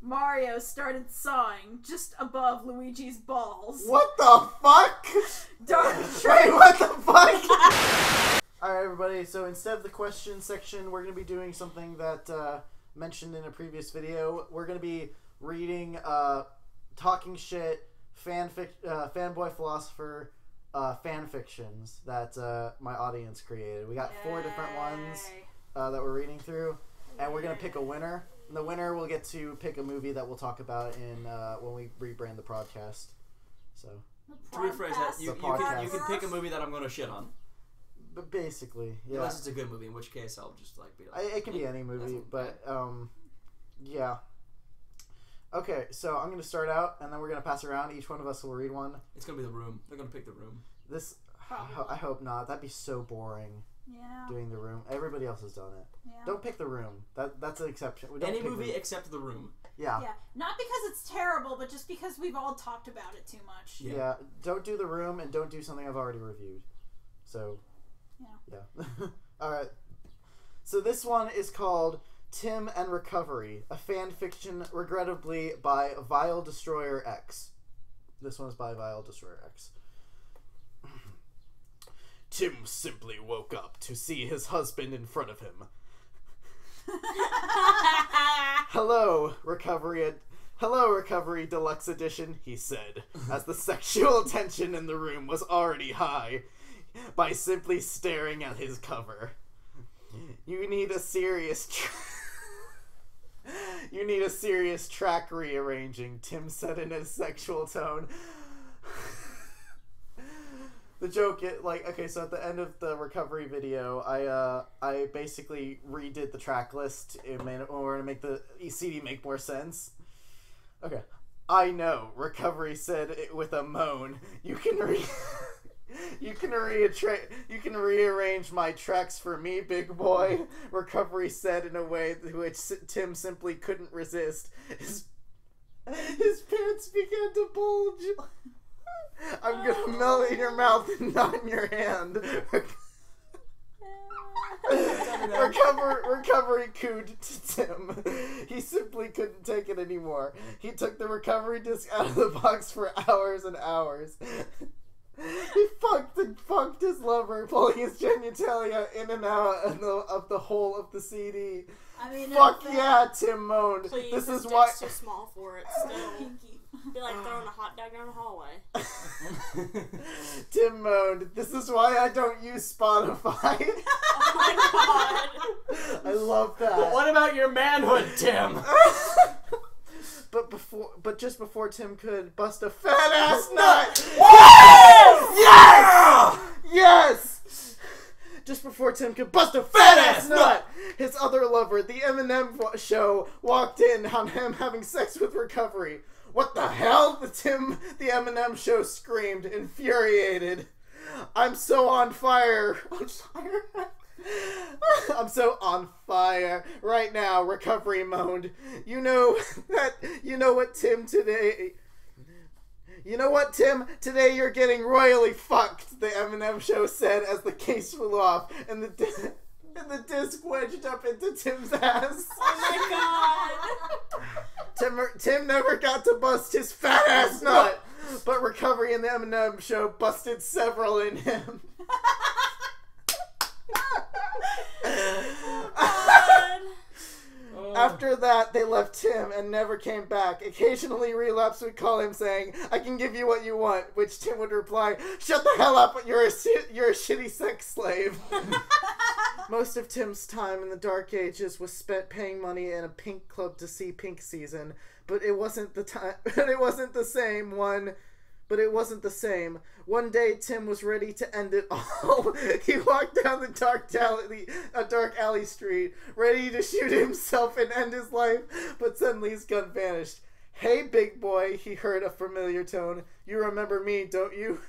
Mario started sawing just above Luigi's balls. What the fuck? Wait, what the fuck? Alright, everybody, so instead of the question section, we're going to be doing something that mentioned in a previous video. We're going to be reading talking shit fanboy philosopher fanfictions that my audience created. We got 4 different ones that we're reading through, and we're going to pick a winner. And the winner will get to pick a movie that we'll talk about in when we rebrand the podcast. So to rephrase that, you can pick a movie that I'm going to shit on. But basically, yeah. Unless it's a good movie, in which case I'll just like be like. It can be any movie, but yeah. Okay, so I'm gonna start out, and then we're gonna pass around. Each one of us will read one. It's gonna be The Room. They're gonna pick The Room. This, I hope not. That'd be so boring. Yeah. Doing The Room. Everybody else has done it. Yeah. Don't pick The Room. That's an exception. Any movie except The Room. Yeah. Yeah. Not because it's terrible, but just because we've all talked about it too much. Yeah. Don't do The Room, and don't do something I've already reviewed. So. Yeah. All right. So this one is called Tim and Recovery, a fan fiction, regrettably, by Vile Destroyer X. This one is by Vile Destroyer X. Tim simply woke up to see his husband in front of him. Hello, Recovery Deluxe Edition, he said, as the sexual tension in the room was already high, by simply staring at his cover. You need a serious track rearranging, Tim said in his sexual tone. The joke, okay, so at the end of the recovery video, I basically redid the track list in order to make the CD make more sense. Okay. I know, Recovery said it with a moan. You can rearrange my tracks for me, big boy, Recovery said in a way which Tim simply couldn't resist. His pants began to bulge. I'm gonna melt in your mouth and not in your hand. Recovery cooed to Tim. He simply couldn't take it anymore. He took the recovery disc out of the box for hours and hours. He fucked his lover, pulling his genitalia in and out of the hole of the CD. I mean, fuck yeah, Tim moaned. Please, this is dick's why. Too small for it. Still, be like throwing a hot dog down the hallway. Tim moaned. This is why I don't use Spotify. Oh my god! I love that. But what about your manhood, Tim? But just before Tim could bust a fat ass nut. Yes! Yes! Just before Tim could bust a fat ass nut, his other lover, the Eminem show, walked in on him having sex with Recovery. What the hell? The Eminem show screamed, infuriated. I'm so on fire. I'm so on fire right now, Recovery moaned. You know what, Tim, today you're getting royally fucked, the Eminem show said as the case flew off and the disc wedged up into Tim's ass. Oh my god! Tim never got to bust his fat ass nut, but Recovery and the Eminem show busted several in him. After that, they left Tim and never came back. Occasionally, Relapse would call him saying, I can give you what you want, which Tim would reply, shut the hell up, you're a shitty sex slave. Most of Tim's time in the Dark Ages was spent paying money in a pink club to see Pink Season, but it wasn't the same. One day, Tim was ready to end it all. He walked down a dark alley street, ready to shoot himself and end his life, but suddenly his gun vanished. Hey, big boy, he heard a familiar tone. You remember me, don't you?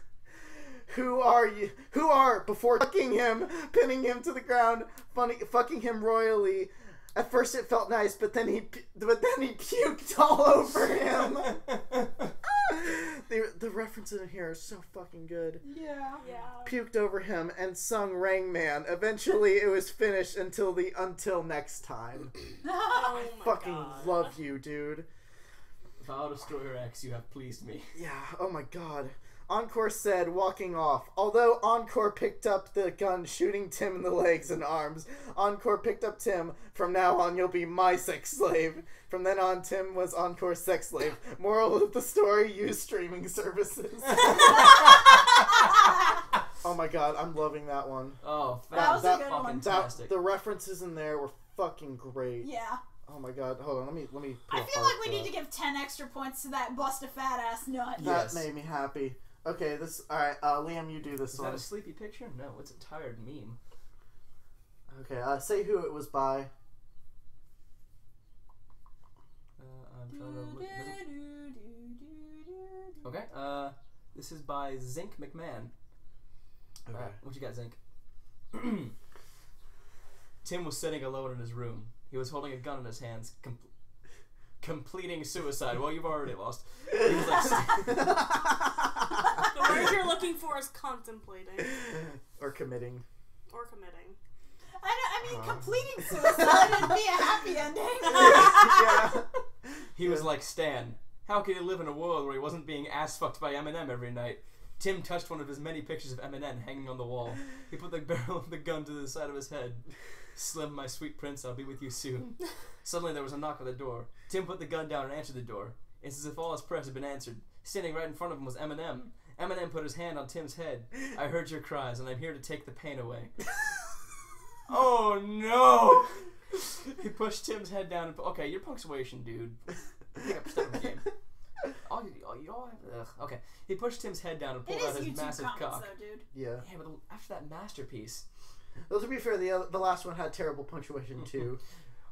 Who are, before fucking him, pinning him to the ground, fucking him royally. At first it felt nice, but then he puked all over him. The references in here are so fucking good. Yeah. Puked over him and sung Rain Man. Eventually it was finished until next time. Oh my Fucking god. love you, dude. If I destroy your ex, you have pleased me. Yeah, oh my god. Encore said, walking off. Although Encore picked up the gun, shooting Tim in the legs and arms, Encore picked up Tim. From now on, you'll be my sex slave. From then on, Tim was Encore's sex slave. Moral of the story, use streaming services. Oh my god, I'm loving that one. Oh, that was a good fucking one. fantastic. The references in there were fucking great. Yeah. Oh my god, hold on, let me pull I feel apart like we need to give 10 extra points to that bust a fat ass nut. That made me happy. Okay, alright, Liam, you do this Is one. that a sleepy picture? No, it's a tired meme. Okay, say who it was by. I'm trying to look. Okay, this is by Zink McMahon. Okay. Alright, what you got, Zink? Tim was sitting alone in his room. He was holding a gun in his hands, completing suicide. Well, you've already lost. He was like, The word you're looking for is contemplating. Or committing. Or committing. I mean, completing suicide would be a happy ending. Yeah. he was like, Stan, how could he live in a world where he wasn't being ass-fucked by Eminem every night? Tim touched one of his many pictures of Eminem hanging on the wall. He put the barrel of the gun to the side of his head. Slim, my sweet prince, I'll be with you soon. Suddenly there was a knock on the door. Tim put the gun down and answered the door. It's as if all his prayers had been answered. Standing right in front of him was Eminem. Eminem put his hand on Tim's head. I heard your cries, and I'm here to take the pain away. Oh no! He pushed Tim's head down and okay, you're punctuation, dude. Pick up step in the game. Okay. He pushed Tim's head down and pulled out his massive cock. Though, dude. Yeah. Yeah, but after that masterpiece. Well, to be fair, the last one had terrible punctuation too.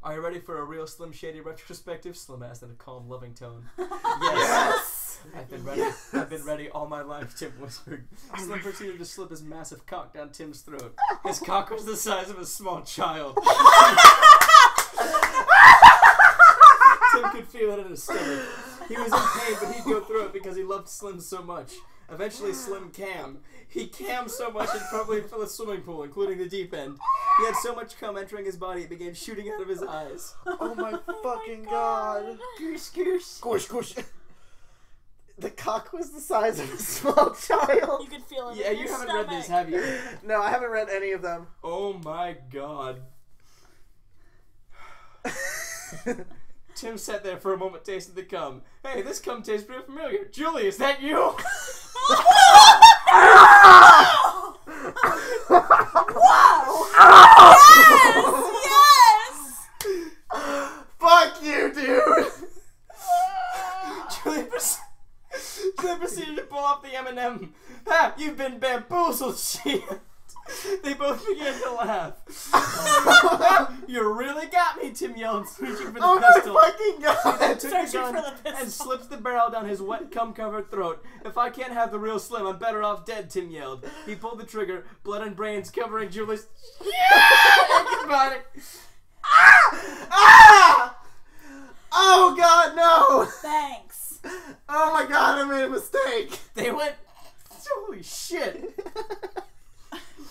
Are you ready for a real Slim Shady retrospective? Slim asked in a calm, loving tone. Yes! I've been ready. Yes! I've been ready all my life, Tim whispered. Slim proceeded to slip his massive cock down Tim's throat. His cock was the size of a small child. Tim could feel it in his stomach. He was in pain, but he'd go through it because he loved Slim so much. Eventually, Slim cam. He cammed so much he'd probably fill a swimming pool, including the deep end. He had so much cum entering his body it began shooting out of his eyes. Oh my fucking god. Goosh, goosh. Goosh, goosh. The cock was the size of a small child. You could feel it. Yeah, in you your haven't stomach. read this, have you? No, I haven't read any of them. Oh my god. Tim sat there for a moment tasting the cum. Hey, this cum tastes pretty familiar. Julie, is that you? Whoa! Yes! Yes! Fuck you, dude! Julie proceeded to pull off the M&M. Ha! You've been bamboozled, she. They both began to laugh. You really got me, Tim yelled, reaching for the pistol. Oh my fucking god! Took the Searching gun for the pistol. and slipped the barrel down his wet, cum-covered throat. If I can't have the real Slim, I'm better off dead, Tim yelled. He pulled the trigger, blood and brains covering Julie's body. Ah! Ah! Oh god, no! Thanks. Oh my god, I made a mistake! They went, holy shit.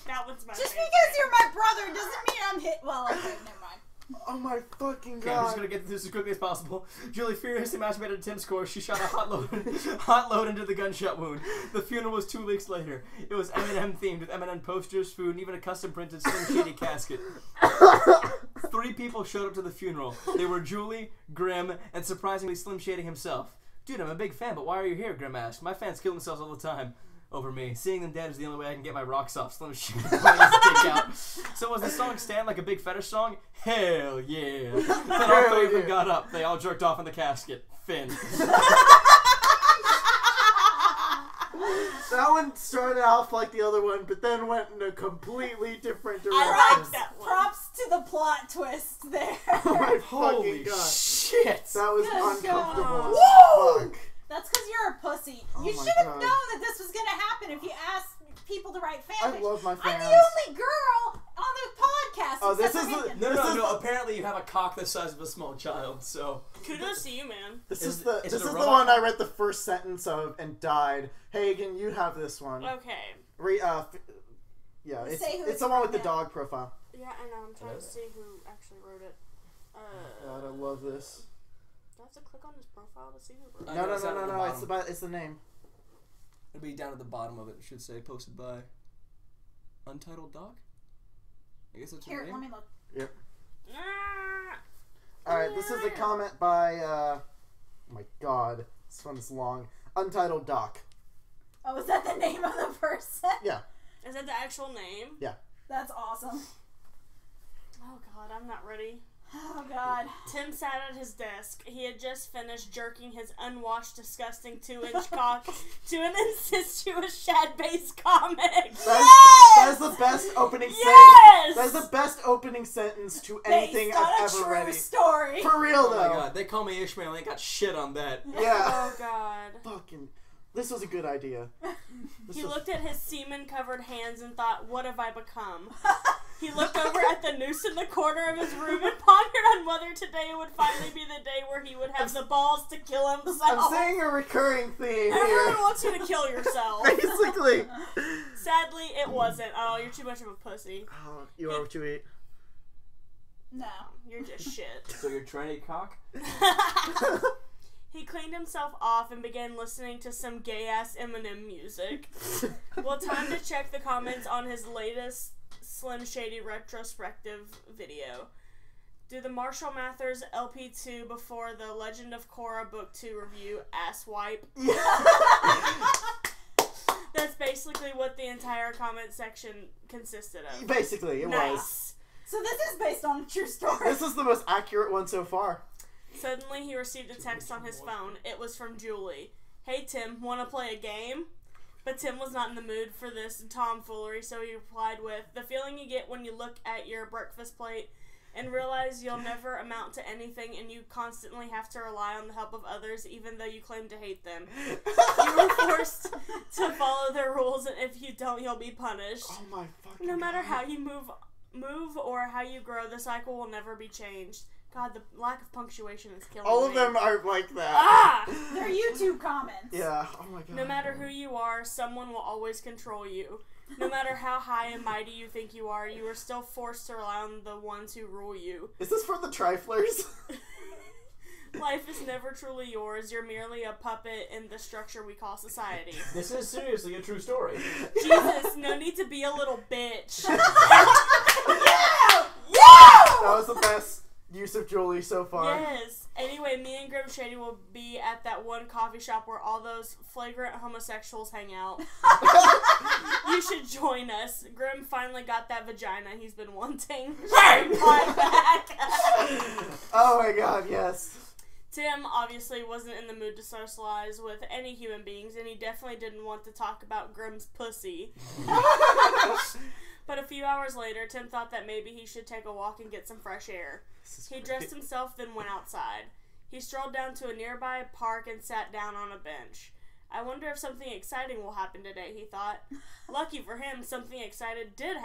That was my Just favorite. because you're my brother doesn't mean I'm hit. Well, okay, never mind. Oh my fucking Okay, I'm just god. gonna get through this as quickly as possible. Julie furiously masturbated to Tim's corpse. She shot a hot load into the gunshot wound. The funeral was 2 weeks later. It was M&M themed with M&M posters, food, and even a custom printed Slim Shady casket. 3 people showed up to the funeral. They were Julie, Grim, and surprisingly Slim Shady himself. Dude, I'm a big fan, but why are you here? Grim asked. My fans kill themselves all the time. Over me. Seeing them dead is the only way I can get my rocks off. Slim Shady pulling his dick out. So was the song Stand Like a Big Fetish song? Hell yeah. Then all 3 of them got up. They all jerked off in the casket. Finn. That one started off like the other one, but then went in a completely different direction. I like that one. Props to the plot twist there. Oh my Holy fucking god. shit. That was Good uncomfortable God. as Woo! fuck. That's because you're a pussy. Oh You my should have God. known that this was going to happen if you asked people to write fanfics. I love my I'm fans. the only girl on the podcast. Oh, this except is for the- Megan. No, This no, is no. the- Apparently you have a cock the size of a small child, so... Kudos to you, man. This Is is the it this a is the robot? one I read the first sentence of and died. Hagen, you have this one. Okay. Yeah, it's Say who it's it's the one with from the now. dog profile. Yeah, I know. I'm trying to see who actually wrote it. God, I love this. I have to click on his profile to see who wrote I No, know no, it's no, down at no, the no. bottom. It's the name. It'll be down at the bottom of it. It should say posted by Untitled Doc. I guess that's Here, your name. let me look. Yep. Ah, All right, this is a comment by. Oh my God, this one is long. Untitled Doc. Oh, is that the name of the person? Yeah. is that the actual name? That's awesome. Oh god, I'm not ready. Oh god. Tim sat at his desk. He had just finished jerking his unwashed, disgusting 2-inch cock to an incestuous shad-based comic. That is the best opening Yes! sentence. That is the best opening sentence to anything Based on I've a ever true read. story. For real Oh my though. god, they call me Ishmael. I ain't got shit on that. Yeah. Oh god. Fucking. This was a good idea. He looked at his semen-covered hands and thought, what have I become? He looked over at the noose in the corner of his room and pondered on whether today would finally be the day where he would have the balls to kill himself. I'm seeing a recurring theme Everyone here. wants you to kill yourself. Basically. Sadly, it wasn't. Oh, you're too much of a pussy. Oh, you are what you eat. No. You're just shit. So you're tranny cock? He cleaned himself off and began listening to some gay-ass Eminem music. Well, time to check the comments on his latest Slim Shady retrospective video. Do the Marshall Mathers LP2 before the Legend of Korra Book 2 review ass wipe? That's basically what the entire comment section consisted of. Basically, it was. Nice. So this is based on a true story. This is the most accurate one so far. Suddenly, he received a text on his phone. It was from Julie. Hey, Tim, want to play a game? But Tim was not in the mood for this tomfoolery, so he replied with, the feeling you get when you look at your breakfast plate and realize you'll never amount to anything and you constantly have to rely on the help of others even though you claim to hate them. You are forced to follow their rules, and if you don't, you'll be punished. Oh my fucking No matter God. how you move or how you grow, the cycle will never be changed. God, the lack of punctuation is killing me. All of them are like that. Ah! They're YouTube comments. Yeah, oh my God. No matter who you are, someone will always control you. No matter how high and mighty you think you are still forced to rely on the ones who rule you. Is this for the triflers? Life is never truly yours. You're merely a puppet in the structure we call society. This is seriously a true story. Jesus, no need to be a little bitch. Yeah! That was the best use of Julie so far. Yes. Anyway, me and Grim Shady will be at that one coffee shop where all those flagrant homosexuals hang out. You should join us. Grim finally got that vagina he's been wanting. Reply back. Oh my God, yes. Tim obviously wasn't in the mood to socialize with any human beings, and he definitely didn't want to talk about Grim's pussy. But a few hours later, Tim thought that maybe he should take a walk and get some fresh air. He dressed himself, then went outside. He strolled down to a nearby park and sat down on a bench. I wonder if something exciting will happen today, he thought. Lucky for him, something exciting did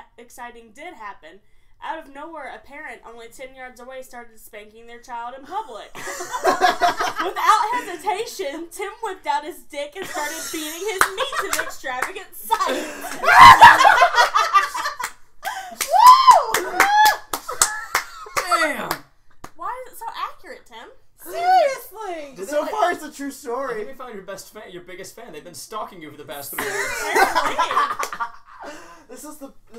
happen. Out of nowhere, a parent only 10 yards away started spanking their child in public. Without hesitation, Tim whipped out his dick and started beating his meat to the extravagant sight. Damn! Why is it so accurate, Tim? Seriously! So far, it's a true I think story. we found your biggest fan. They've been stalking you for the past 3 years. This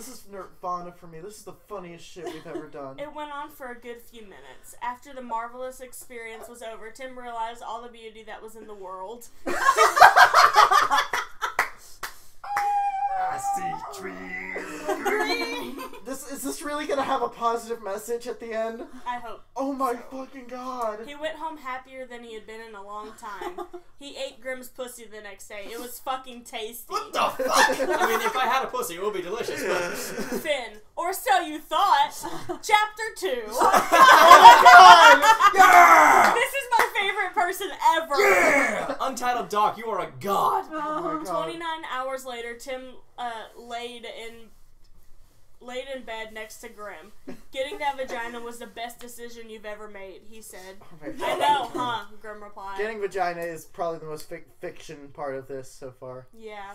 is Nirvana for me. This is the funniest shit we've ever done. It went on for a good few minutes. After the marvelous experience was over, Tim realized all the beauty that was in the world. I see trees green. Is this really gonna have a positive message at the end? I hope. Oh my fucking God. He went home happier than he had been in a long time. He ate Grim's pussy the next day. It was fucking tasty. What the fuck? I mean, if I had a pussy, it would be delicious, but... Finn, or so you thought. Chapter 2. Yeah! This is my favorite person ever. Yeah! Untitled Doc, you are a god. Oh my God. 29 hours later, Tim laid in bed next to Grim. Getting that vagina was the best decision you've ever made, he said. Oh my I God. know, huh? Grim replied. Getting vagina is probably the most fiction part of this so far. Yeah.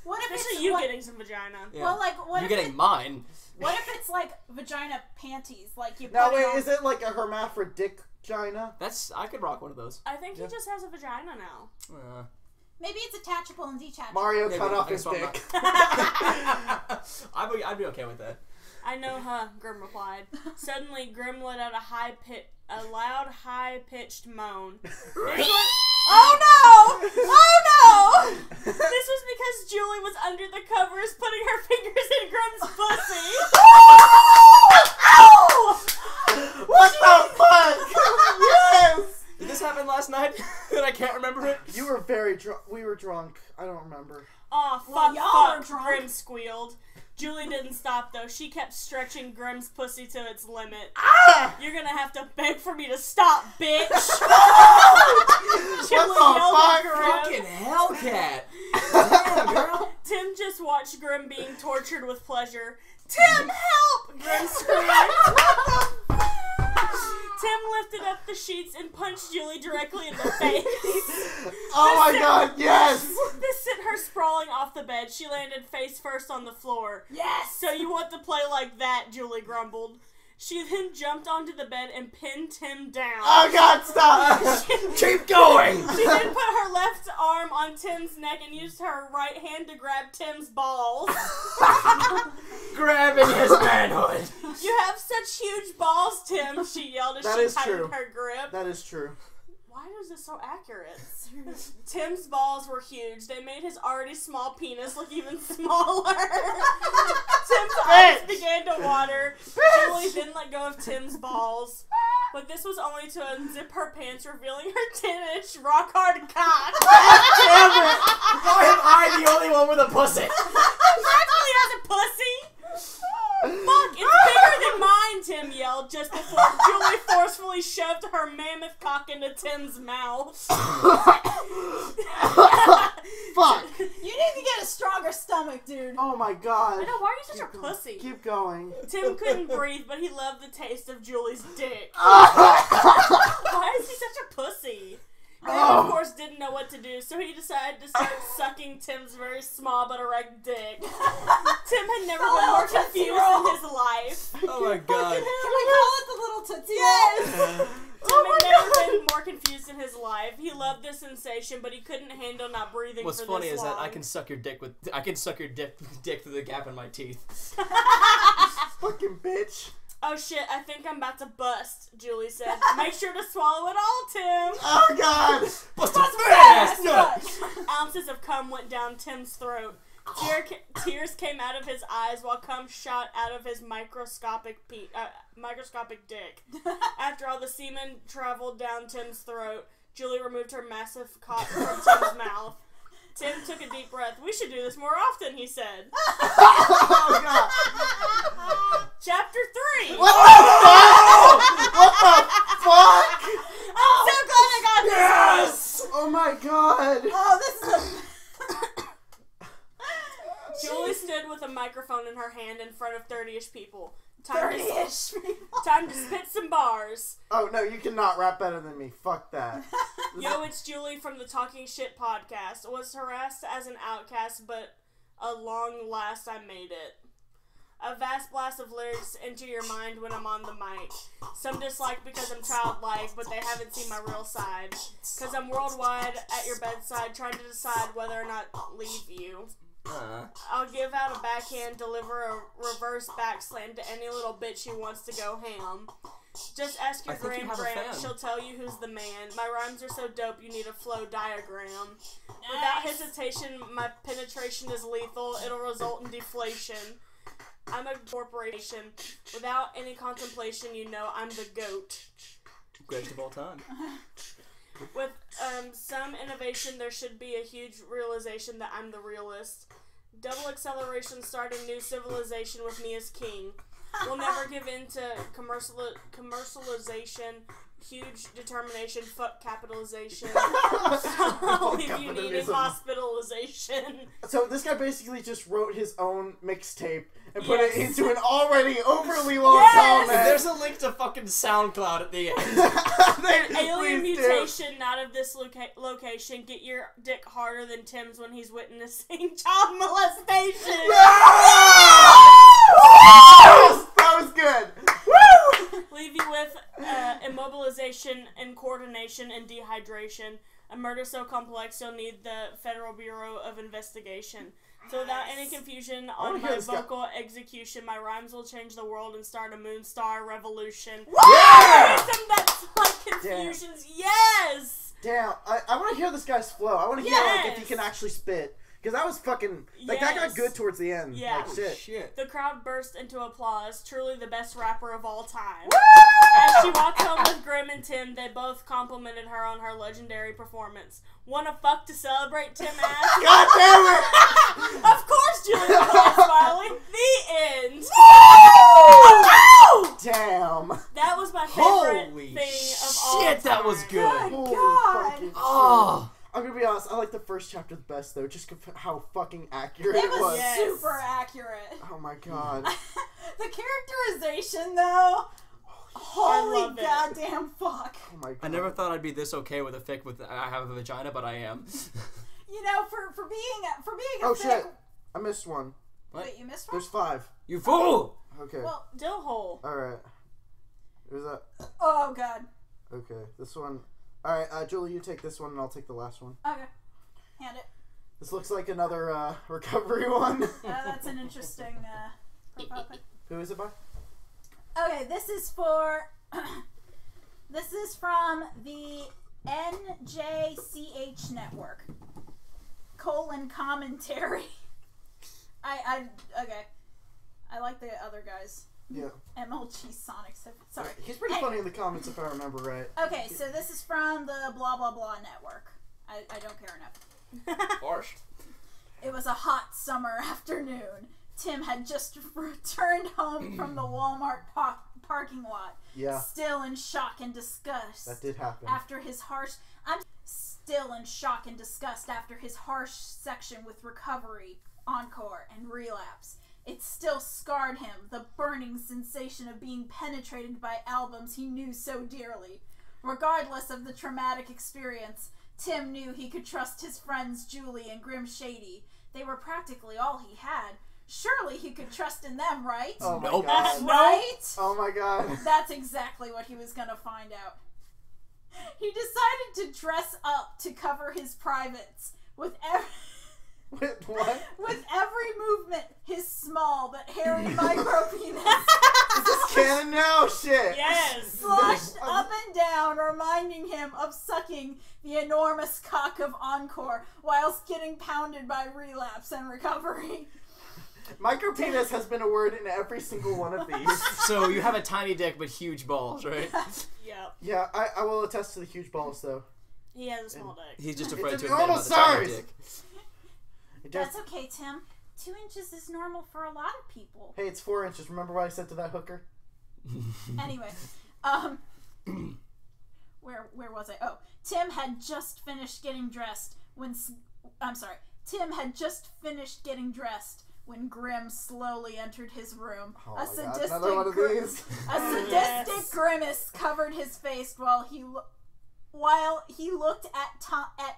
What if Especially it's you what, getting some vagina. Yeah. Well, like what You're if getting mine. what if it's like vagina panties? Like you. Now put wait, on... is it like a hermaphrodite vagina? I could rock one of those. I think he just has a vagina now. Maybe it's attachable and detachable. Mario Maybe. cut off I his guess I'm dick. I'd be okay with that. I know, huh? Grim replied. Suddenly, Grim let out a loud, high-pitched moan. Oh no! Oh no! This was because Julie was under the covers, putting her fingers in Grim's pussy. What the fuck? Yes! Did this happen last night? And I can't remember it. You were very drunk. We were drunk. I don't remember. Aw, Well, fuck, y'all were fuck, drunk. Grim squealed. Julie didn't stop, though. She kept stretching Grim's pussy to its limit. Ah! You're gonna have to beg for me to stop, bitch! Julie What the yelled at fuck? Grim. Fucking Hellcat. Damn, girl. Tim just watched Grim being tortured with pleasure. Tim, help! Grim screamed. Tim lifted up the sheets and punched Julie directly in the face. Oh my god, yes! This sent her sprawling off the bed. She landed face first on the floor. Yes. So you want to play like that, Julie grumbled. She then jumped onto the bed and pinned Tim down. Oh god, stop! Keep going. She then put her left arm on Tim's neck and used her right hand to grab Tim's balls. Grabbing his manhood. You have such huge balls, Tim, she yelled as That she is tightened true. her grip. That is true. Why is this so accurate? Tim's balls were huge. They made his already small penis look even smaller. Tim's eyes began to water. Julie then let go of Tim's balls. But this was only to unzip her pants, revealing her 10-inch rock-hard cock. Damn it. Why am I the only one with a pussy? Actually has a pussy. Fuck, it's bigger than mine, Tim yelled just before Julie forcefully shoved her mammoth cock into Tim's mouth. Fuck! You need to get a stronger stomach, dude. Oh my god. I know, why are you such a Keep going. pussy? Keep going. Tim couldn't breathe, but he loved the taste of Julie's dick. Why is he such a pussy? Tim, of course, didn't know what to do, so he decided to start sucking Tim's very small but erect dick. Tim had never been more confused in his life. Oh my god. Can we call it the little tootsie roll? Tim had never been more confused in his life. He loved the sensation, but he couldn't handle not breathing What's for funny this is long. that I can suck your dick through the gap in my teeth. Fucking bitch. Oh shit, I think I'm about to bust, Julie said. Make sure to swallow it all, Tim. Oh god! Bust his fast! Ounces of cum went down Tim's throat. Tears came out of his eyes while cum shot out of his microscopic dick. After all the semen traveled down Tim's throat, Julie removed her massive cock from Tim's mouth. Tim took a deep breath. We should do this more often, he said. Oh god! Chapter 3. What the fuck? What the fuck? I'm so glad I got this. Yes! Oh my god! Oh, this is Julie stood with a microphone in her hand in front of 30-ish people. a 30-ish people. Time to spit some bars. Oh no, you cannot rap better than me. Fuck that. Yo, it's Julie from the Talking Shit podcast. Was harassed as an outcast, but a long last I made it. A vast blast of lyrics enter your mind when I'm on the mic. Some dislike because I'm childlike, but they haven't seen my real side. Cause I'm worldwide at your bedside trying to decide whether or not leave you. I'll give out a backhand, deliver a reverse backslam to any little bitch who wants to go ham. Just ask your I think you Graham have a Graham, fan. she'll tell you who's the man. My rhymes are so dope, you need a flow diagram. Without hesitation, my penetration is lethal, it'll result in deflation. I'm a corporation. Without any contemplation, you know I'm the GOAT. Greatest of all time. With some innovation, there should be a huge realization that I'm the realist. Double acceleration starting new civilization with me as king. We'll never give in to commercialization. huge determination, fuck capitalization. I'll leave you needing hospitalization. So this guy basically just wrote his own mixtape and put it into an already overly long comment. There's a link to fucking SoundCloud at the end. Alien mutation, not of this location. Get your dick harder than Tim's when he's witnessing child molestation. That was good. Leave you with immobilization, incoordination, and dehydration. A murder so complex you'll need the Federal Bureau of Investigation. So without any confusion on my vocal execution, my rhymes will change the world and start a Moonstar revolution. Yeah! That's like confusions. Damn. Yes! Damn, I want to hear this guy's flow. I want to hear like if he can actually spit. Because that was fucking... Like, that got good towards the end. Yeah. Like, shit. The crowd burst into applause. Truly the best rapper of all time. Woo! As she walked home with Grim and Tim, they both complimented her on her legendary performance. Wanna fuck to celebrate, Tim asked. God damn it! Of course, Julie replied, smiling. The end. Damn. That was my favorite Holy thing of all time. shit, that was good. Good God. Oh. I'm gonna be honest, I like the first chapter the best though, just how fucking accurate It was Yes. super accurate. Oh my god. The characterization, though. Holy goddamn fuck. Oh my god. I never thought I'd be this okay with a fic with I have a vagina, but I am. You know, for being a Oh fic. shit. I missed one. What? Wait, you missed one? There's 5. You fool! Okay. Well, Dill hole. Alright. Who's that? oh god. Okay. This one. Alright, Julie, you take this one and I'll take the last one. Okay. Hand it. This looks like another recovery one. Yeah, that's an interesting profile pic. Who is it by? Okay, this is for this is from the NJCH network. Commentary. Okay. I like the other guys. Yeah. MLG Sonic. Sorry. He's pretty funny in the comments if I remember right. Okay, so this is from the blah blah blah network. I don't care enough. Harsh. It was a hot summer afternoon. Tim had just returned home from the Walmart parking lot. Yeah. Still in shock and disgust. That did happen. I'm still in shock and disgust after his harsh section with recovery, encore, and relapse. It still scarred him, the burning sensation of being penetrated by albums he knew so dearly. Regardless of the traumatic experience, Tim knew he could trust his friends Julie and Grim Shady. They were practically all he had. Surely he could trust in them, right? Oh my Nope. god. Right? Oh my god. That's exactly what he was gonna find out. He decided to dress up to cover his privates with Wait, what? with every movement, his small but hairy micro penis Is this canon now? Shit. Yes. sloshed up and down, reminding him of sucking the enormous cock of Encore whilst getting pounded by relapse and recovery. Micropenis has been a word in every single one of these. So you have a tiny dick but huge balls, right? Yep. Yeah, I will attest to the huge balls though. He has a small dick. He's just afraid It's to a admit normal about the tiny size. dick. It does. That's okay, Tim. 2 inches is normal for a lot of people. Hey, it's 4 inches. Remember what I said to that hooker? Anyway, where was I? Oh, Tim had just finished getting dressed when Tim had just finished getting dressed when Grim slowly entered his room. Oh a my God, sadistic another one of these. A sadistic grimace covered his face while he looked at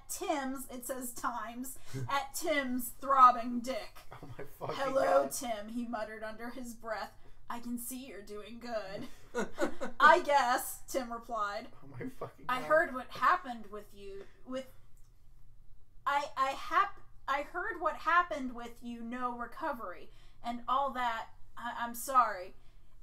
Tim's, it says times, at Tim's throbbing dick. Oh my fucking Hello, God. Tim, he muttered under his breath. I can see you're doing good. I guess, Tim replied. Oh my fucking I God. heard what happened with you. I heard what happened with you. No recovery and all that. I'm sorry.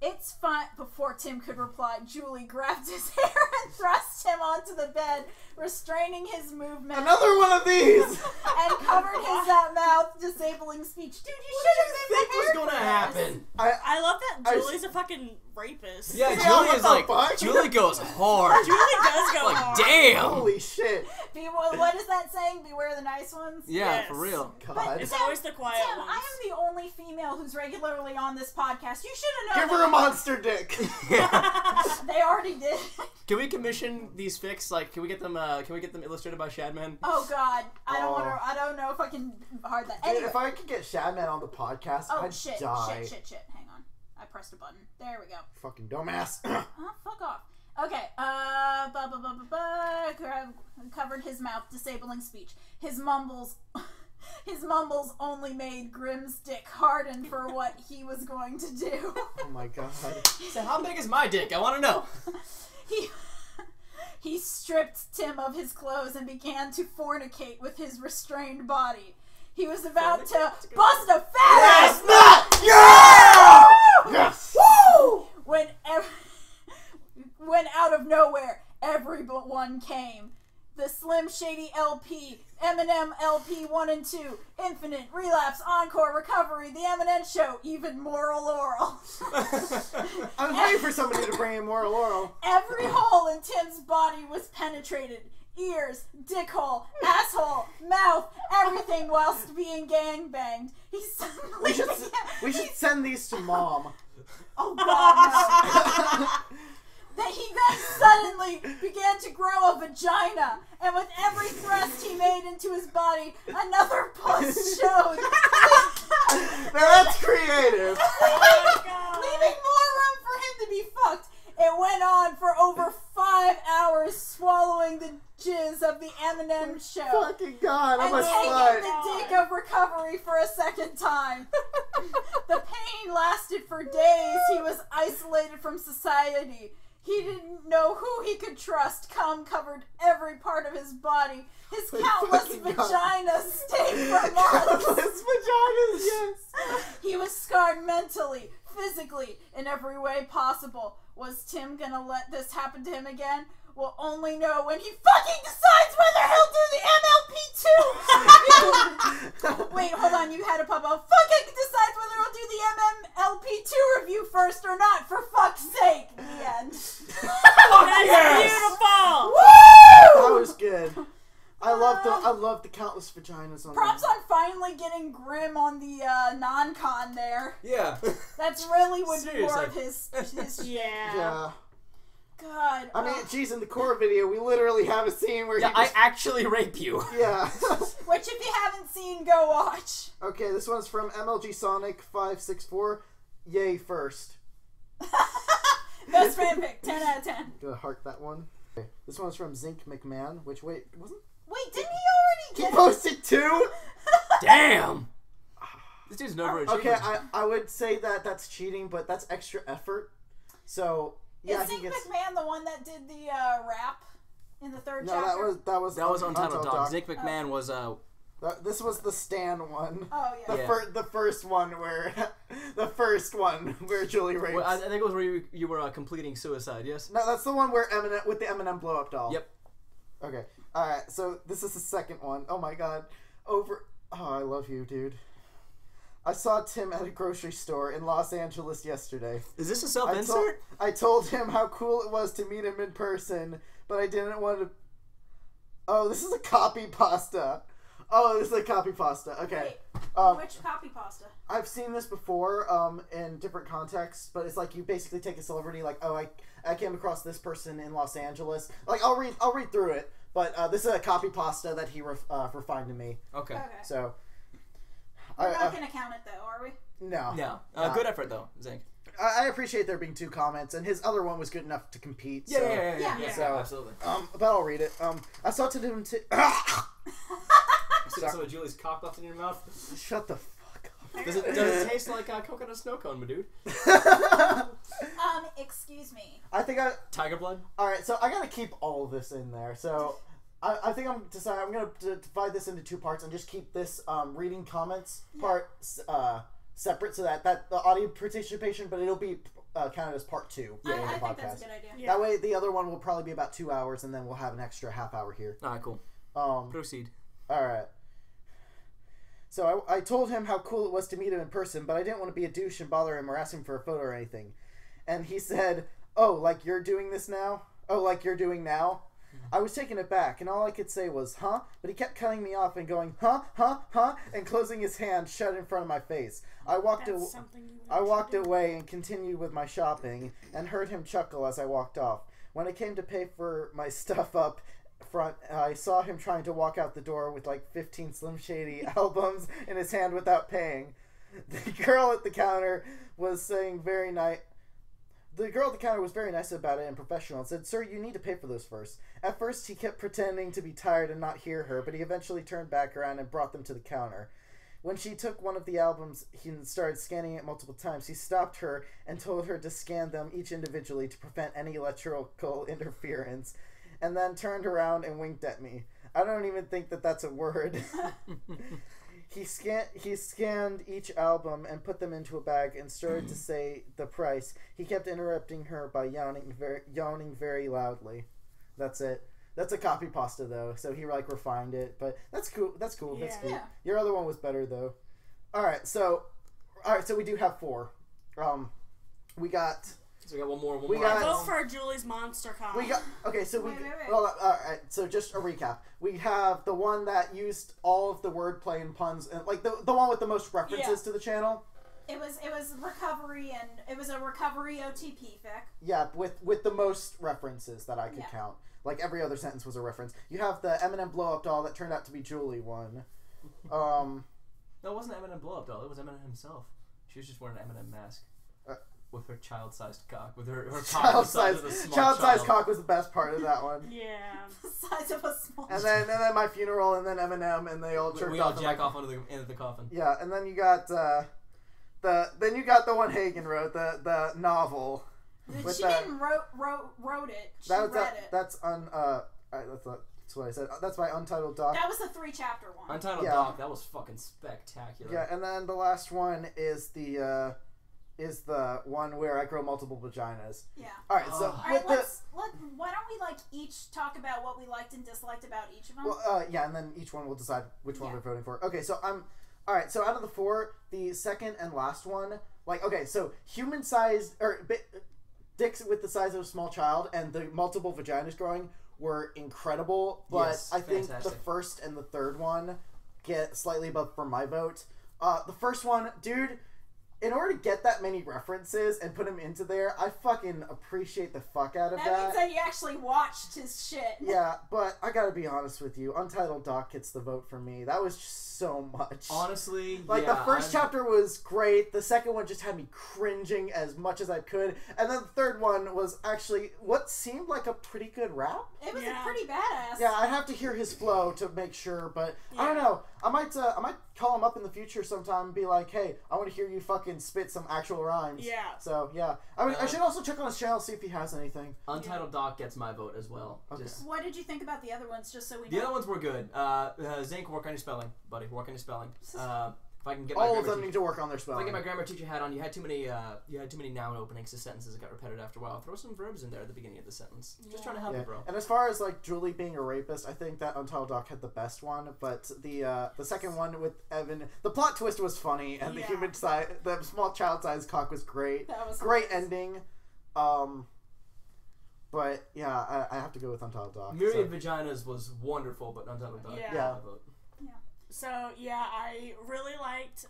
It's fine. Before Tim could reply, Julie grabbed his hair and thrust him onto the bed, restraining his movement. Another one of these. And covered his mouth, disabling speech. Dude, you should have think was gonna happen? I love that Julie's a fucking rapist. Yeah, Yeah, Julie what is the like, fuck? Julie goes hard. Julie does go Like, hard. damn. Holy shit. What is that saying? Beware the nice ones? Yeah, Yes. for real. God. It's always the quiet Tim, ones. I am the only female who's regularly on this podcast. You should have Give known. her a monster dick. They already did. Can we commission these fics? Like, can we get them illustrated by Shadman? Oh God, I don't Oh. want to. I don't know if I can hard that. Dude, Anyway. if I could get Shadman on the podcast, Oh I'd shit! die. Shit! Hang on, I pressed a button. There we go. Fucking dumbass. Fuck off. Okay. Covered his mouth, disabling speech. His mumbles. His mumbles only made Grimm's dick harden for what he was going to do. Oh my god. So how big is my dick? I want to know. He stripped Tim of his clothes and began to fornicate with his restrained body. He was about to bust a fat ass nut! Yeah! Yes! Woo! When out of nowhere, everyone came. The Slim Shady LP, Eminem LP 1 and 2, Infinite, Relapse, Encore, Recovery, The Eminem Show, even Moral Oral. I was waiting for somebody to bring in Moral Oral. Every hole in Tim's body was penetrated. Ears, dick hole, asshole, mouth, everything whilst being gangbanged. He suddenly We should send these to Mom. Oh God, no. That he then suddenly began to grow a vagina, and with every thrust he made into his body, another puss showed. Now that's creative. Leaving more room for him to be fucked. It went on for over 5 hours, swallowing the jizz of the Eminem Show. Fucking god, I'm And a taking slut. the dick of recovery for a second time. The pain lasted for days. He was isolated from society. He didn't know who he could trust. Cum covered every part of his body. His countless fucking God. vaginas stayed for months. Countless vaginas, yes. He was scarred mentally, physically, in every way possible. Was Tim gonna let this happen to him again? We'll only know when he fucking decides whether he'll do the MLP2! Wait, hold on, you had a pop up. Fucking decides whether he'll do the MLP2 review first or not, for fuck's sake! The end. That's beautiful! Woo! That was good. I love the countless vaginas on Props them. on finally getting Grimm on the non-con there. Yeah. That's really would be Seriously. more of his Yeah. Yeah. God. I mean, geez, in the core video, we literally have a scene where Yeah, he I just, actually rape you. yeah. Which if you haven't seen, go watch. Okay, this one's from MLG Sonic 564. Yay first. Best fanfic, 10 out of 10. Gonna heart that one. Okay. This one's from Zinc McMahon, which wait, wasn't Wait, didn't he he already get posted two? Damn. This dude's an overachiever. Okay, I would say that that's cheating, but that's extra effort. So yeah, Is he Zink gets. McMahon the one that did the rap in the third No, chapter? that was Untitled Doc. Nick McMahon was This was the Stan one. Oh, yeah. The first one where Julie rapes. Well, I think it was where you were completing suicide. Yes. No, that's the one where Eminem with the Eminem blow up doll. Yep. Okay. All right. So this is the second one. Oh my god. Oh, I love you, dude. I saw Tim at a grocery store in Los Angeles yesterday. Is this a self-insert? I told him how cool it was to meet him in person, but I didn't want to. Oh, this is a copy pasta. Oh, this is a copy pasta. Okay. Wait, which copy pasta? I've seen this before in different contexts, but it's like you basically take a celebrity, like, oh, I came across this person in Los Angeles. Like, I'll read through it, but this is a copy pasta that he refined to me. Okay. So. We're not going to count it, though, are we? No. No. Good effort, though, Zink. I appreciate there being two comments, and his other one was good enough to compete. So, Yeah. So, absolutely. but I'll read it. I saw to him to. Some of Julie's cock left in your mouth. Shut the fuck up. Does it taste like coconut snow cone, my dude? Excuse me. I think Tiger blood? Alright, so I gotta keep all of this in there. So, I think I'm gonna divide this into two parts and just keep this reading comments part separate so that the audio participation, but it'll be counted as part two. I think that's a good idea. Yeah. That way, the other one will probably be about 2 hours, and then we'll have an extra half hour here. Alright, cool. Proceed. Alright. So I told him how cool it was to meet him in person, but I didn't want to be a douche and bother him or ask him for a photo or anything. and he said, "Oh, like you're doing this now? Oh, like you're doing now?" I was taken aback, and all I could say was, "Huh?" But he kept cutting me off and going, "Huh, huh, huh," and closing his hand shut in front of my face. I walked away and continued with my shopping, and heard him chuckle as I walked off. When it came to pay for my stuff up front, I saw him trying to walk out the door with like 15 Slim Shady albums in his hand without paying. The girl at the counter was very nice about it and professional and said, "Sir, you need to pay for those first." At first, he kept pretending to be tired and not hear her, but he eventually turned back around and brought them to the counter. When she took one of the albums and started scanning it multiple times, he stopped her and told her to scan them each individually to prevent any electrical interference, and then turned around and winked at me. I don't even think that that's a word. He scanned each album and put them into a bag and started to say the price. He kept interrupting her by yawning very loudly. That's it. That's a copy pasta though, so he like refined it, but that's cool. That's cool. Yeah. That's cool. Yeah. Your other one was better though. All right, so we do have 4. We got. So we got one more. We got- I vote for Julie's Monster Con. We got okay. So Wait. Well, all right. So just a recap. We have the one that used all of the wordplay and puns, and like the one with the most references to the channel. It was recovery, and it was a recovery OTP fic. Yeah, with the most references that I could count. Like every other sentence was a reference. You have the Eminem blow up doll that turned out to be Julie one. No, it wasn't Eminem blow up doll. It was Eminem himself. She was just wearing an Eminem mask. With her child-sized cock. With her cock the size of a small child-sized child. cock was the best part of that one. Yeah. The size of a small And then my funeral, and then Eminem, and they all jerked We all off. jack off onto the end of the coffin. Yeah, and then you got the one Hagen wrote, the novel. She didn't wrote it. She read it. That's what I said. That's by Untitled Doc. That was the 3-chapter one. Untitled Doc, that was fucking spectacular. Yeah, and then the last one is the one where I grow multiple vaginas. Yeah. All right, so Why don't we like each talk about what we liked and disliked about each of them? Well, yeah, and then each one will decide which one we're voting for. Okay, so all right, so out of the 4, the second and last one, so human-sized dicks with the size of a small child and the multiple vaginas growing were incredible, but yes, I think fantastic. the first and the third one get slightly above for my vote. The first one, dude, in order to get that many references and put them into there, I fucking appreciate the fuck out of that. That means that you actually watched his shit. Yeah, but I gotta be honest with you, Untitled Doc gets the vote for me. That was just so much. Honestly, the first chapter was great. The second one just had me cringing as much as I could. And then the third one was actually what seemed like a pretty good rap. It was a pretty badass. Yeah, I'd have to hear his flow to make sure, but I don't know. I might call him up in the future sometime and be like, "Hey, I want to hear you fucking spit some actual rhymes." Yeah. So, yeah. I should also check on his channel, see if he has anything. Untitled Doc gets my vote as well. Okay. What did you think about the other ones, just so we know? The other ones were good. Zink, work on your spelling, buddy. Work on your spelling. If I can get all of them need to work on their If I spelling. get my grammar teacher hat on, you had too many noun openings to sentences that got repetitive after a while. Throw some verbs in there at the beginning of the sentence. Just trying to help you, bro. And as far as like Julie being a rapist, I think that Untitled Doc had the best one, but the second one with Evan, the plot twist was funny, and the small child-sized cock was great. That was great hilarious. ending. But yeah, I have to go with Untitled Doc. Myriad Vaginas was wonderful, but Untitled Doc. Yeah. So, yeah, I really liked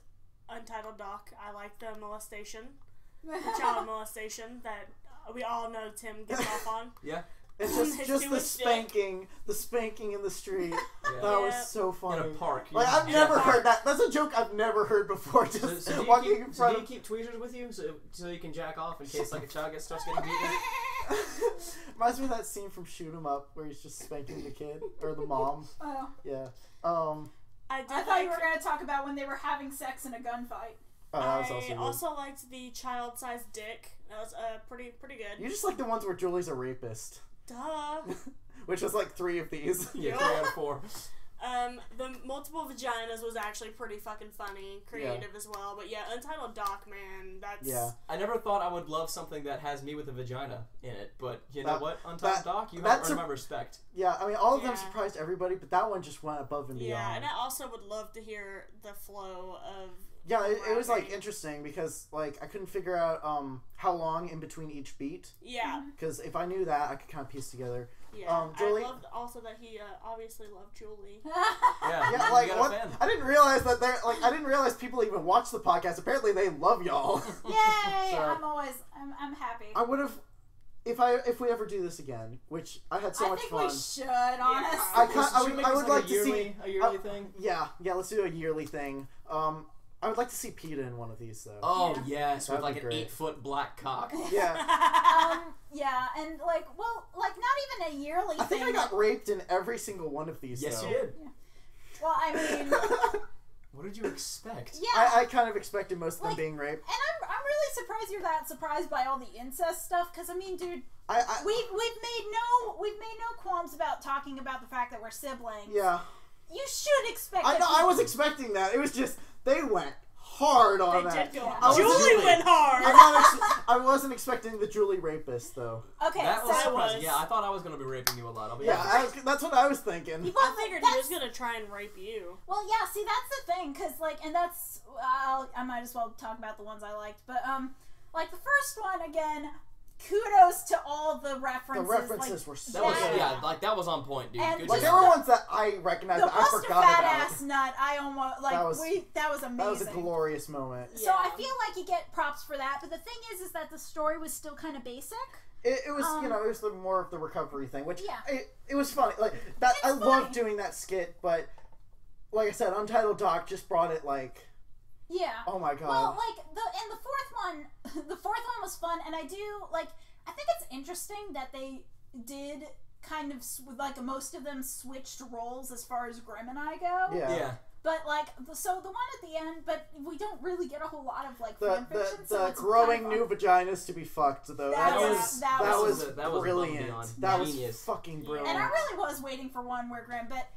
Untitled Doc. I liked the molestation, the child molestation that we all know Tim gets off on. Yeah. It's just the spanking in the street. Yeah. That was so funny. In a park. Like, I've never heard that. That's a joke I've never heard before. Just So walking in front do you of... keep tweezers with you so you can jack off in case like a child starts getting beaten? Reminds me of that scene from Shoot 'Em Up where he's just spanking the kid or the mom. Oh. Yeah. I thought you were going to talk about when they were having sex in a gunfight. Oh, that was also I good. also liked the child-sized dick. That was pretty good. You just like the ones where Julie's a rapist. Duh. Which was like 3 of these. Yeah, 3 out of 4. The multiple vaginas was actually pretty fucking funny, creative as well. But yeah, Untitled Doc, man, that's... Yeah. I never thought I would love something that has me with a vagina in it, but you know what? Untitled Doc, you have earned my respect. Yeah, I mean, all of them surprised everybody, but that one just went above and beyond. Yeah, and I also would love to hear the flow of Yeah, it was like interesting because like I couldn't figure out how long in between each beat. Yeah. Because if I knew that, I could kind of piece together. Yeah. Julie? I loved also that he obviously loved Julie. Yeah, like you got a what? fan. I didn't realize that I didn't realize people even watch the podcast. Apparently, they love y'all. Yay! So- I'm happy. I would have, if we ever do this again, which I had so much fun. I think we should, honestly. I would like to see a yearly thing. Yeah, let's do a yearly thing. I would like to see PETA in one of these though. Oh yes, with That'd like be an great. 8-foot black cock. Yeah, Yeah, and like not even a yearly I think thing. I got raped in every single one of these. Yes, though. you did. Well, I mean, What did you expect? yeah. I kind of expected most of them Like, being raped. And I'm really surprised you're that surprised by all the incest stuff, because I mean, dude, we've made no qualms about talking about the fact that we're siblings. Yeah, You should expect. I know. I was expecting that. It was just they went hard on They that. did go. Yeah. I was- Julie went hard. I wasn't expecting the Julie rapist though. Okay, That was so surprising. Yeah, I thought I was gonna be raping you a lot. I'll be Yeah, honest. that's what I was thinking. I figured he was gonna try and rape you. Well, yeah. See, that's the thing, because and that's I might as well talk about the ones I liked, but like the first one again. Kudos to all the references. The references were so That was good. that was on point, dude. And Good Like just there job. were ones that I recognized The that I Buster forgot Fat about. Ass Nut. I almost that was amazing. That was a glorious moment. So I feel like you get props for that, but the thing is that the story was still kind of basic. It was it was more of the recovery thing, which Yeah. it was funny. Like that, It's I funny. loved doing that skit, but like I said, Untitled Doc just brought it like. Yeah. Oh my god. Well, like the fourth one was fun, and I think it's interesting that they did kind of like most of them switched roles as far as Grim and I go. Yeah. But like so the one at the end, but we don't really get a whole lot of like The fanfiction. So it's growing kind of new vaginas to be fucked though. That was above brilliant. and beyond. That was Genius. fucking brilliant. And I really was waiting for one where Grim, but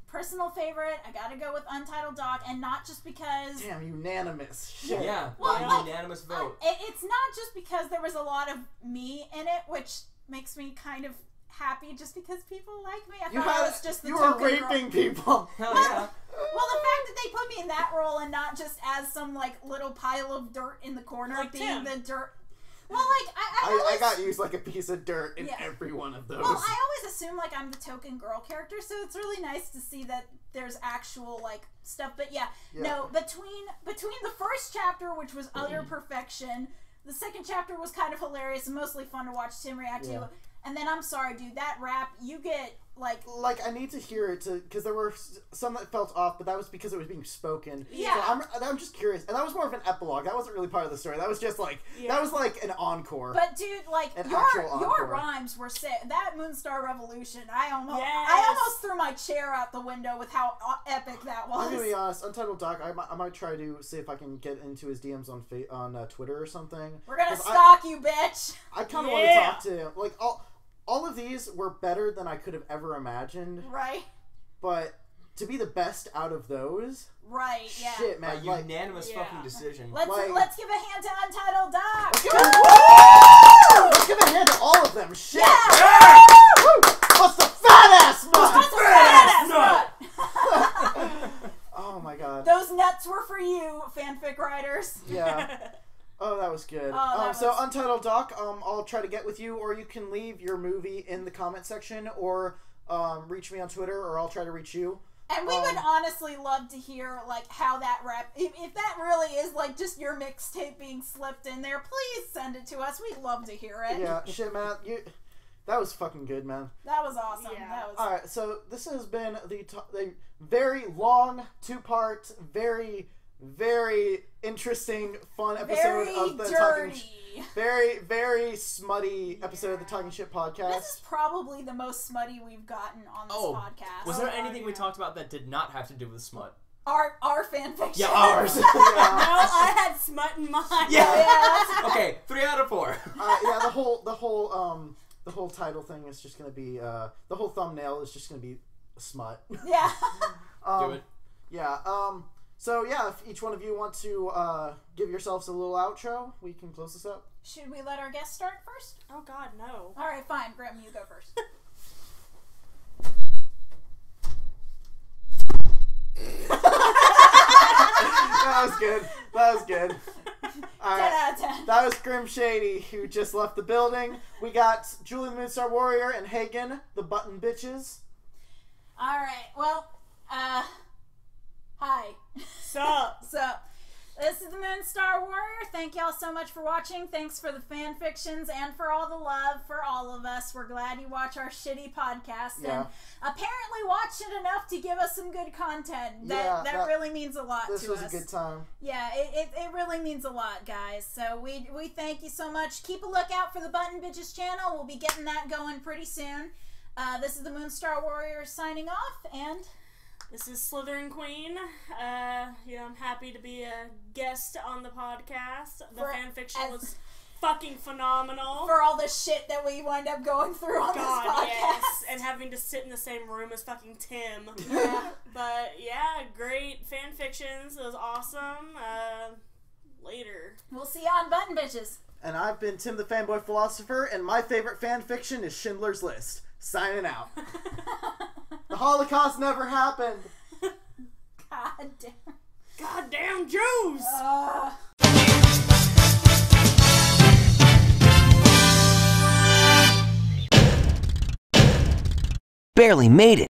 personal favorite, I gotta go with Untitled Doc, and not just because. Damn, unanimous. Shit. Yeah, Well, by like, unanimous vote. It's not just because there was a lot of me in it, which makes me kind of happy just because people like me. I thought I was just the you were token raping girl. people. Hell yeah. Well, the fact that they put me in that role and not just as some like little pile of dirt in the corner, Like being Tim. the dirt. Well, like I I always, got used like a piece of dirt in Yeah. every one of those. Well, I always assume like I'm the token girl character, so it's really nice to see that there's actual like stuff. But yeah. No, between the first chapter, which was utter perfection, the second chapter was kind of hilarious and mostly fun to watch Tim react to. And then I'm sorry, dude, that rap you get like I need to hear it because there were some that felt off, but that was because it was being spoken. Yeah. So I'm just curious, and that was more of an epilogue. That wasn't really part of the story. That was just like that was like an encore. But dude, like An your actual encore. rhymes were sick. That Moonstar Revolution, I Yes. almost threw my chair out the window with how epic that was. I'm gonna be honest, Untitled Doc. I might try to see if I can get into his DMs on Twitter or something. We're gonna 'Cause stalk you, bitch. I kind of want to talk to him. Like all of these were better than I could have ever imagined. Right. But to be the best out of those, Right. Yeah. shit, By man. Like, unanimous fucking decision. Let's give a hand to Untitled Doc. let's give a hand to all of them. Shit. Yeah. Woo! Bust a fat ass nut. Bust a fat ass nut. Oh my god. Those nuts were for you, fanfic writers. Yeah. Oh, that was good. So Untitled Doc, I'll try to get with you, or you can leave your movie in the comment section, or reach me on Twitter, or I'll try to reach you. And we would honestly love to hear like how that rap, if that really is like just your mixtape being slipped in there, please send it to us. We'd love to hear it. Yeah, shit, man. That was fucking good, man. That was awesome. Yeah. That was. All right, so this has been the very long, two-part, very, very interesting, fun episode Very of the dirty. very, very smutty episode of the Talking Shit podcast. This is probably the most smutty we've gotten on this podcast. Was there anything we talked about that did not have to do with smut? Our fanfiction. Yeah, ours. No, I had smut in mine. Yeah. Okay, 3 out of 4. Yeah, the whole title thing is just gonna be the whole thumbnail is just gonna be smut. Yeah. Do it. Yeah. So yeah, if each one of you want to give yourselves a little outro, we can close this up. Should we let our guest start first? Oh God, no. All right, fine. Grim, you go first. That was good. That was good. 10 Alright. out of 10. That was Grim Shady, who just left the building. We got Julie the Moonstar Warrior and Hagen, the button bitches. Alright, well, hi. Sup? So, this is the Moonstar Warrior. Thank y'all so much for watching. Thanks for the fanfictions and for all the love for all of us. We're glad you watch our shitty podcast and apparently watched it enough to give us some good content. That really means a lot to us. This was a good time. Yeah, it really means a lot, guys. So we thank you so much. Keep a lookout for the Button Bitches channel. We'll be getting that going pretty soon. This is the Moonstar Warrior signing off, and this is Slytherin Queen. I'm happy to be a guest on the podcast. The fanfiction was fucking phenomenal. For all the shit that we wind up going through on this podcast. Yes, and having to sit in the same room as fucking Tim. Yeah. But yeah, great fanfictions. It was awesome. Later. We'll see you on Button Bitches. And I've been Tim the Fanboy Philosopher, and my favorite fanfiction is Schindler's List. Signing out. The Holocaust never happened. God damn. Goddamn Jews! Barely made it.